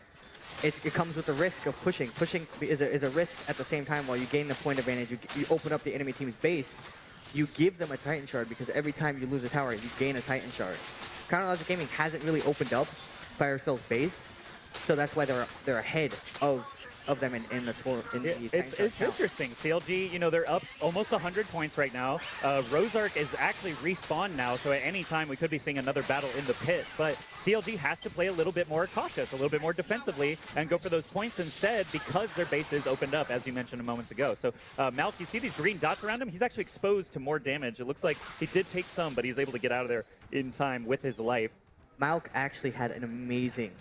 it comes with the risk of pushing. Pushing is a risk at the same time. While you gain the point advantage, you open up the enemy team's base, you give them a Titan shard because every time you lose a tower, you gain a Titan shard. Counterlogic Gaming hasn't really opened up FIRESALE's base, so that's why they're ahead of them in the score. It's interesting. CLG, you know, they're up almost 100 points right now. Rozark is actually respawned now, so at any time we could be seeing another battle in the pit. But CLG has to play a little bit more cautious, a little bit more defensively, and go for those points instead because their base is opened up, as you mentioned a moment ago. So Malk, you see these green dots around him? He's actually exposed to more damage. It looks like he did take some, but he's able to get out of there in time with his life. Malk actually had an amazing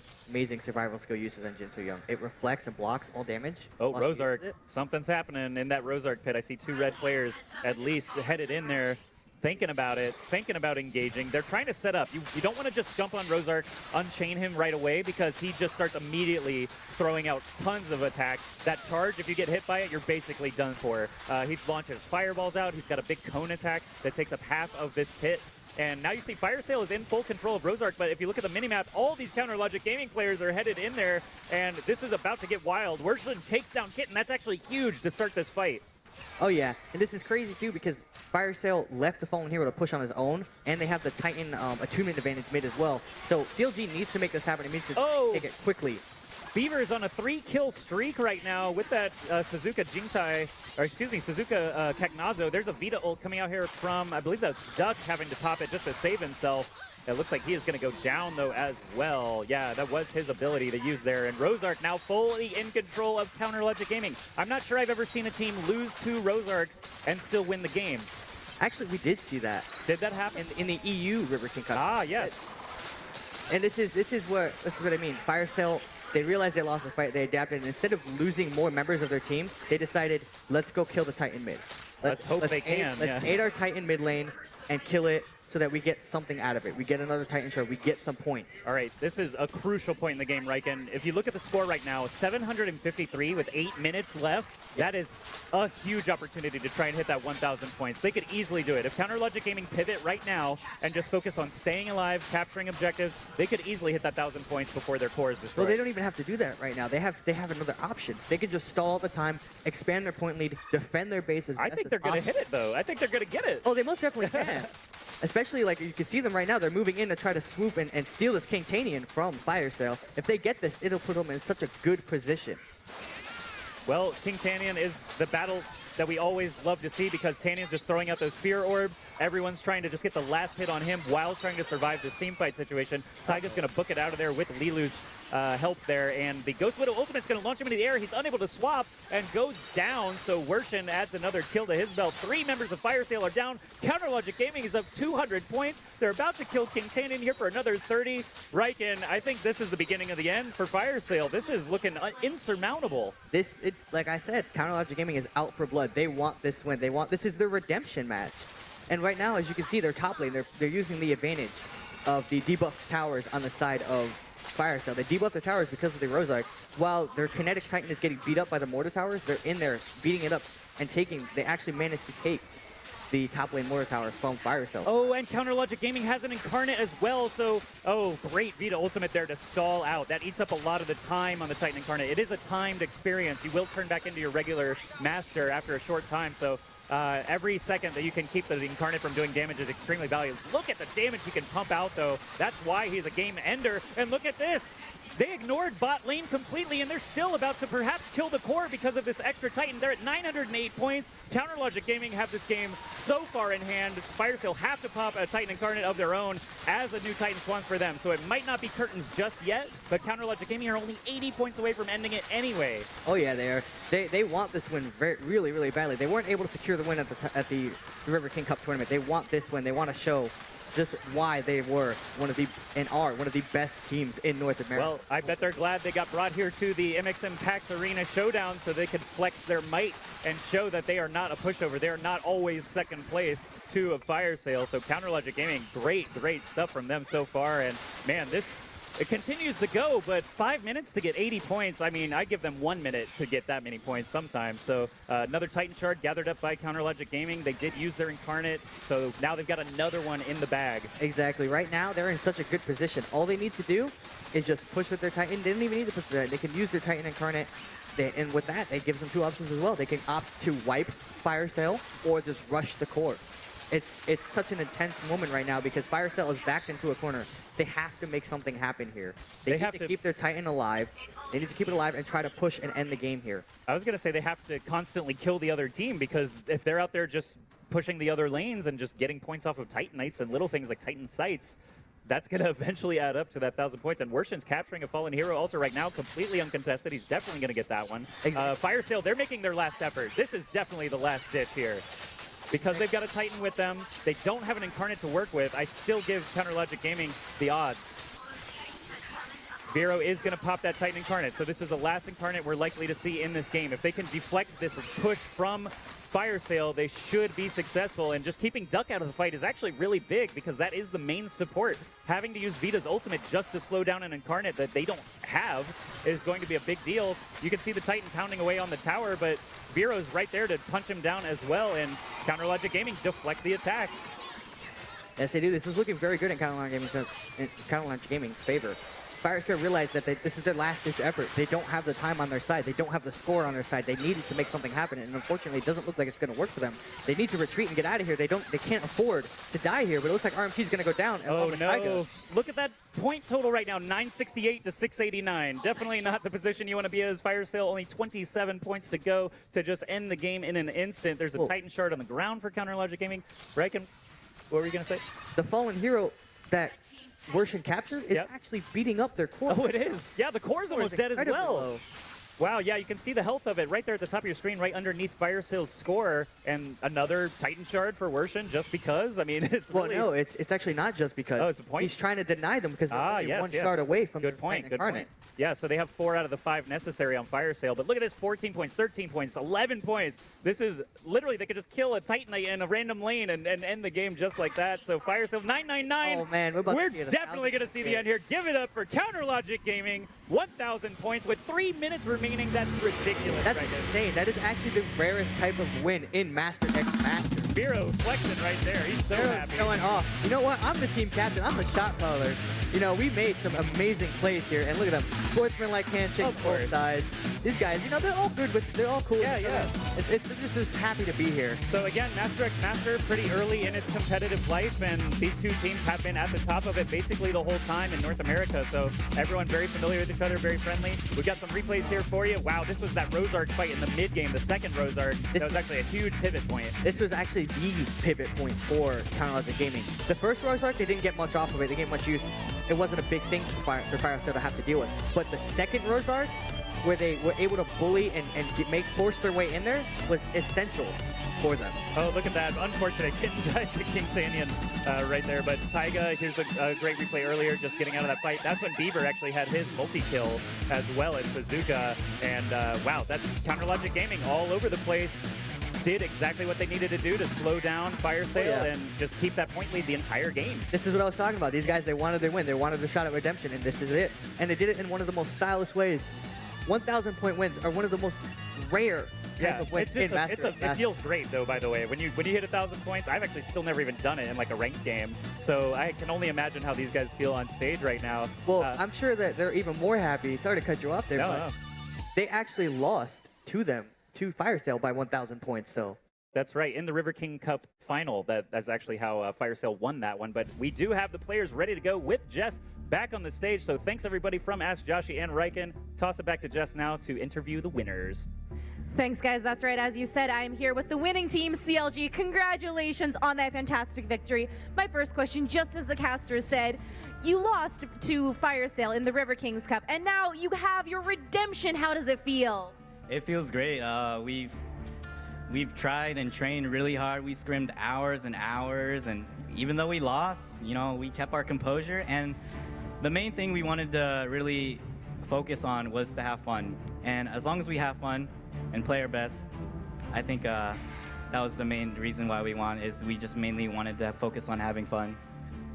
survival skill uses in Jinsu Young. It reflects and blocks all damage. Oh, Rozark. Something's happening in that Rozark pit. I see 2 red players at least headed in there, thinking about it, thinking about engaging. They're trying to set up. You don't want to just jump on Rozark, unchain him right away, because he just starts immediately throwing out tons of attacks. That charge, if you get hit by it, you're basically done for. He launches fireballs out. He's got a big cone attack that takes up half of this pit. And now you see FIRESALE is in full control of Rozark, but if you look at the minimap, all these Counterlogic Gaming players are headed in there, and this is about to get wild. Wershland takes down Kitten. That's actually huge to start this fight. Oh yeah, and this is crazy too because FIRESALE left the Fallen Hero to push on his own, and they have the Titan attunement advantage mid as well. So CLG needs to make this happen. It needs to take it quickly. Beaver is on a 3-kill streak right now with that Suzuka Keknazo. There's a Vita ult coming out here from, I believe that's Duck having to pop it just to save himself. It looks like he is going to go down, though, as well. Yeah, that was his ability to use there. And Rozark now fully in control of Counterlogic Gaming. I'm not sure I've ever seen a team lose 2 Rozarks and still win the game. Actually, we did see that. Did that happen? In the EU River King Cup. Ah, yes. And this is what I mean. FIRESALE They realized they lost the fight. They adapted. And instead of losing more members of their team, they decided, let's go kill the Titan mid. Let's hope they can. Let's aid our Titan mid lane and kill it so that we get something out of it. We get another Titan shard. We get some points. All right, this is a crucial point in the game, Riken. If you look at the score right now, 753 with 8 minutes left. That is a huge opportunity to try and hit that 1,000 points. They could easily do it. If Counter Logic Gaming pivot right now and just focus on staying alive, capturing objectives, they could easily hit that 1,000 points before their core is destroyed. Well, they don't even have to do that right now. They have another option. They can just stall all the time, expand their point lead, defend their base as best I think they're going to hit it, though. I think they're going to get it. Oh, they most definitely can. Especially, like, you can see them right now. They're moving in to try to swoop and steal this Kingtanian from FIRESALE. If they get this, it'll put them in such a good position. Well, Kingtanian is the battle that we always love to see because Tanion's just throwing out those fear orbs. Everyone's trying to just get the last hit on him while trying to survive this team fight situation. Taiga's going to book it out of there with Lilu's help there, and the Ghost Widow ultimate's going to launch him into the air. He's unable to swap and goes down, so Wershin adds another kill to his belt. 3 members of FIRESALE are down. Counter Logic Gaming is up 200 points. They're about to kill Kingtanian here for another 30. Riken, I think this is the beginning of the end for FIRESALE. This is looking insurmountable. Like I said, Counter Logic Gaming is out for blood. They want this win. This is their redemption match. And right now, as you can see, their top lane, they're using the advantage of the debuffed towers on the side of FIRESALE. They debuffed the towers because of the Rozark. While their Kinetic Titan is getting beat up by the Mortar Towers, they're in there beating it up and they actually managed to take the top lane Mortar Tower from FIRESALE. Oh, and Counter Logic Gaming has an Incarnate as well, so, oh, great Vita ultimate there to stall out. That eats up a lot of the time on the Titan Incarnate. It is a timed experience. You will turn back into your regular master after a short time, so every second that you can keep the Incarnate from doing damage is extremely valuable. Look at the damage he can pump out, though. That's why he's a game ender. And look at this. They ignored bot lane completely, and they're still about to perhaps kill the core because of this extra Titan. They're at 908 points. Counter Logic Gaming have this game so far in hand. FIRESALE have to pop a Titan Incarnate of their own as a new Titan spawns for them. So it might not be curtains just yet, but Counter Logic Gaming are only 80 points away from ending it anyway. Oh yeah, they are. They want this win really, really badly. They weren't able to secure the win at the River King Cup tournament. They want this win. They want to show just why they were one of the best teams in North America. Well, I bet they're glad they got brought here to the MXM PAX Arena Showdown so they could flex their might and show that they are not a pushover. They are not always second place to a FIRESALE. So Counter Logic Gaming, great stuff from them so far. And man, it continues to go, but 5 minutes to get 80 points. I mean, I give them 1 minute to get that many points sometimes. So another Titan Shard gathered up by Counter Logic Gaming. They did use their Incarnate, so now they've got another one in the bag. Exactly. Right now, they're in such a good position. All they need to do is just push with their Titan. They don't even need to push with that. They can use their Titan Incarnate. And with that, it gives them 2 options as well. They can opt to wipe FIRESALE or just rush the core. It's such an intense moment right now because FIRESALE is backed into a corner. They have to make something happen here. They need to keep their Titan alive. They need to keep it alive and try to push and end the game here. I was going to say they have to constantly kill the other team because if they're out there just pushing the other lanes and just getting points off of Titanites and little things like Titan Sights, that's going to eventually add up to that 1,000 points. And Wershin's capturing a Fallen Hero Altar right now, completely uncontested. He's definitely going to get that one. Exactly. FIRESALE, they're making their last effort. This is definitely the last ditch here. Because they've got a Titan with them, they don't have an Incarnate to work with. I still give Counter Logic Gaming the odds. Vero is going to pop that Titan Incarnate, so this is the last Incarnate we're likely to see in this game. If they can deflect this push from FIRESALE, they should be successful, and just keeping Duck out of the fight is actually really big because that is the main support. Having to use Vita's ultimate just to slow down an Incarnate that they don't have is going to be a big deal. You can see the Titan pounding away on the tower, but Vero's right there to punch him down as well, and Counter Logic Gaming deflect the attack. Yes, they do. This is looking very good in Counter Logic Gaming's favor. FIRESALE realized that this is their last-ditch effort. They don't have the time on their side. They don't have the score on their side. They needed to make something happen, and unfortunately, it doesn't look like it's going to work for them. They need to retreat and get out of here. They can't afford to die here, but it looks like RMT is going to go down. Oh, no. Look at that point total right now, 968 to 689. Definitely not the position you want to be in as FIRESALE. Only 27 points to go to just end the game in an instant. There's a Titan Shard on the ground for Counter Logic Gaming. Riken, what were you going to say? The Fallen Hero that Wershin captured is actually beating up their core. Oh, it is. Yeah, the core's almost dead as well. Wow, yeah, you can see the health of it right there at the top of your screen, right underneath FIRESALE's score, and another Titan Shard for Worshin just because. I mean, it's Well, really... no, it's actually not just because. Oh, it's a point? He's trying to deny them because they're only yes, one yes. shard away from good the point, Titan good Incarnate. point. Yeah, so they have 4 out of the 5 necessary on FIRESALE, but look at this, 14 points, 13 points, 11 points. This is literally, they could just kill a Titanite in a random lane and end the game just like that. So FIRESALE 999. Oh, man, we're definitely going to see the end here. Give it up for Counter Logic Gaming, 1,000 points with 3 minutes remaining. That's ridiculous. That's right insane. That is actually the rarest type of win in Master X Master. Vero flexing right there. He's so happy. Going off. You know what? I'm the team captain. I'm the shot caller. You know, we made some amazing plays here, and look at them. Sportsman-like handshake Of both course. sides. These guys, you know, they're all good with, they're all cool. Yeah, with each yeah. other. They're just happy to be here. So again, Master X Master pretty early in its competitive life, and these two teams have been at the top of it basically the whole time in North America. So everyone very familiar with each other, very friendly. We've got some replays here for you. Wow, this was that Rose Arc fight in the mid game, the second Rose Arc. That was actually a huge pivot point. This was actually the pivot point for Counter Logic Gaming. The first Rose Arc, they didn't get much off of it. They didn't get much use. It wasn't a big thing for FIRESALE to have to deal with. But the second Rose Arc, where they were able to bully and force their way in there, was essential for them. Oh, look at that. Unfortunate. Kitten died to King Tanyan right there. But Taiga, here's a great replay earlier, just getting out of that fight. That's when Beaver actually had his multi-kill as well as Suzuka. And wow, that's Counter Logic Gaming all over the place. Did exactly what they needed to do to slow down FIRESALE and just keep that point lead the entire game. This is what I was talking about. These guys, they wanted their win. They wanted their shot at redemption, and this is it. And they did it in one of the most stylish ways. 1,000 point wins are one of the most rare type of wins in Master. It feels great though, by the way. When you hit 1,000 points, I've actually still never even done it in like a ranked game. So I can only imagine how these guys feel on stage right now. Well, I'm sure that they're even more happy. Sorry to cut you off there, but they actually lost to FIRESALE by 1,000 points. So that's right, in the River King Cup final. That's actually how FIRESALE won that one. But we do have the players ready to go with Jess back on the stage. So thanks everybody from Ask Joshi and Riken. Toss it back to Jess now to interview the winners. Thanks, guys. That's right. As you said, I am here with the winning team, CLG. Congratulations on that fantastic victory. My first question, just as the casters said, you lost to FIRESALE in the River Kings Cup, and now you have your redemption. How does it feel? It feels great. We've tried and trained really hard. We scrimmed hours and hours, and even though we lost, you know, we kept our composure. And the main thing we wanted to really focus on was to have fun. And as long as we have fun and play our best, I think that was the main reason why we won. Is we just mainly wanted to focus on having fun.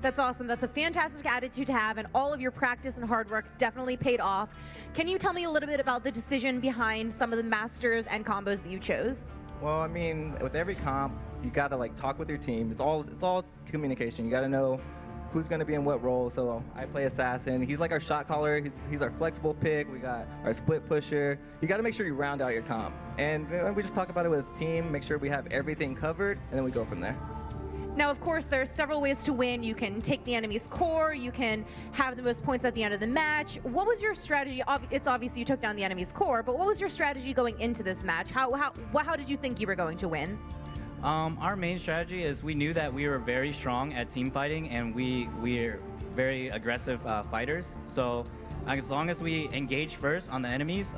That's awesome. That's a fantastic attitude to have, and all of your practice and hard work definitely paid off. Can you tell me a little bit about the decision behind some of the masters and combos that you chose? Well, I mean, with every comp, you gotta like talk with your team. It's all communication. You gotta know who's gonna be in what role. So I play assassin. He's like our shot caller. He's our flexible pick. We got our split pusher. You gotta make sure you round out your comp. And we just talk about it with the team. Make sure we have everything covered, and then we go from there. Now, of course, there are several ways to win. You can take the enemy's core. You can have the most points at the end of the match. What was your strategy? It's obvious you took down the enemy's core, but what was your strategy going into this match? How did you think you were going to win? Our main strategy is we knew that we were very strong at team fighting, and we're very aggressive fighters. So as long as we engage first on the enemies,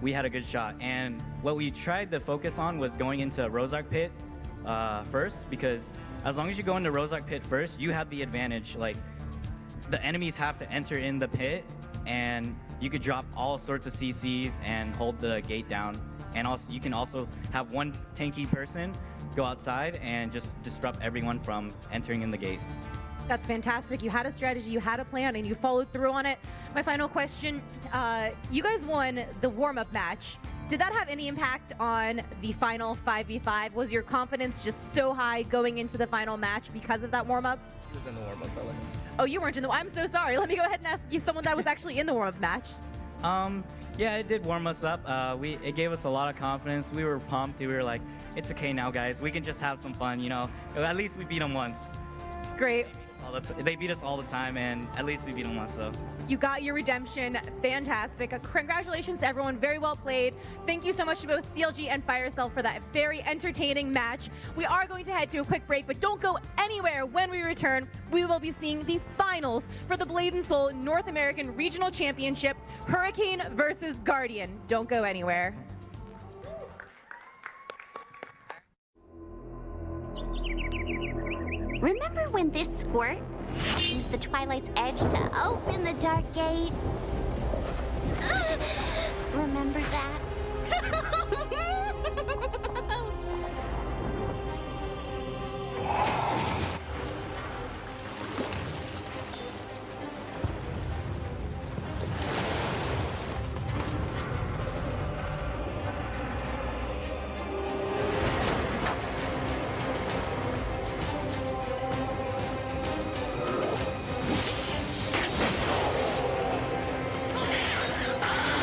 we had a good shot. And what we tried to focus on was going into Rose Arc Pit first, because as long as you go into Rose Arc Pit first, you have the advantage. Like, the enemies have to enter in the pit, and you could drop all sorts of CCs and hold the gate down. And also, you can also have one tanky person go outside and just disrupt everyone from entering in the gate. That's fantastic. You had a strategy, you had a plan, and you followed through on it. My final question, you guys won the warm-up match. Did that have any impact on the final 5v5? Was your confidence just so high going into the final match because of that warm-up? He was in the warm-up, so Oh, you weren't in the... I'm so sorry. Let me go ahead and ask you someone that was actually in the warm-up match. Yeah, it did warm us up. It gave us a lot of confidence. We were pumped. We were like, it's okay now, guys. We can just have some fun, you know. At least we beat them once. Great. They beat us all the time, and at least we beat them once, so. You got your redemption. Fantastic. Congratulations to everyone. Very well played. Thank you so much to both CLG and FIRESALE for that very entertaining match. We are going to head to a quick break, but don't go anywhere. When we return, we will be seeing the finals for the Blade & Soul North American Regional Championship, Hurricane versus Guardian. Don't go anywhere. Remember when this squirt used the Twilight's edge to open the dark gate?